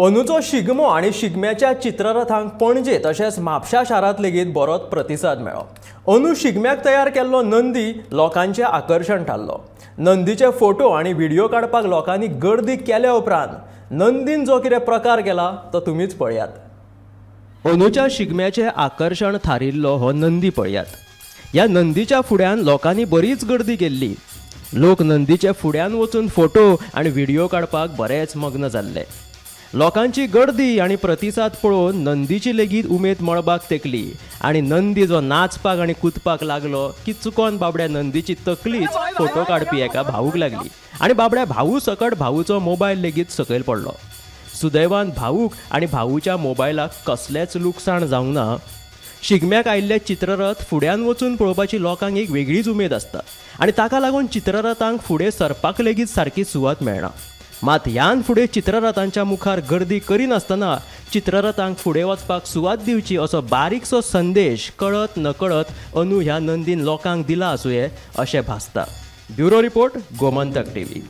अंदूचो शिगमो आणि शिगम्याच्या चित्ररथांक पणजे तशेंच म्हापशा शारांत लेगीत बरोच प्रतिसाद मेळ्ळो। अंदू शिगम्याक तयार केल्लो नंदी लोकांचें आकर्शण थारलो। नंदीचे फोटो आणि व्हिडिओ काडपाक लोकांनी गर्दी केल्या उपरांत नंदीन जो कितें प्रकार केला तो तुमीच पळयात। अंदूच्या शिगम्याचे आकर्शण थारिल्लो हो नंदी पळयात। ह्या नंदीच्या फुड्यान लोकांनी बरीच गर्दी केल्ली। लोक नंदीचे फुड्यान वचून फोटो आणि व्हिडिओ काडपाक बरेच मग्न जाल्ले। लोकांची गर्दी आणि प्रतिसाद पळोवन नंदीची लेगीत उमेद मळबाक तेकली आणि नंदी जो नाचपाक आणि कुदपाक लागलो की चुकोन बाबड्या नंदीची तकलीच फोटो काडपी एका भाऊक लागली आणि बाबड्या भाऊ सकट भाऊचो मोबायल लेगीत सकयल पडलो। सुदैवान भाऊक आणि भाऊच्या मोबायलाक कसलेच लुकसाण जावंक ना। शिगम्याक आयिल्ले चित्ररथ फुड्यान वचून पळोवपाची लोकांक एक वेगळीच उमेद आसता आणि ताका लागून चित्ररथांक फुडें सरपाक लेगीत सारकी सुवात मेळना। मात ह्यान फुडें चित्ररथांच्या मुखार गर्दी करिनासतना चित्ररथांक फुडें वचपाक सुवात दिवची असो बारीकसो संदेश कळत नकळत अंदू ह्या नंदीन लोकांक दिला आसूं अशें भासता। Bureau report, Gomantak TV.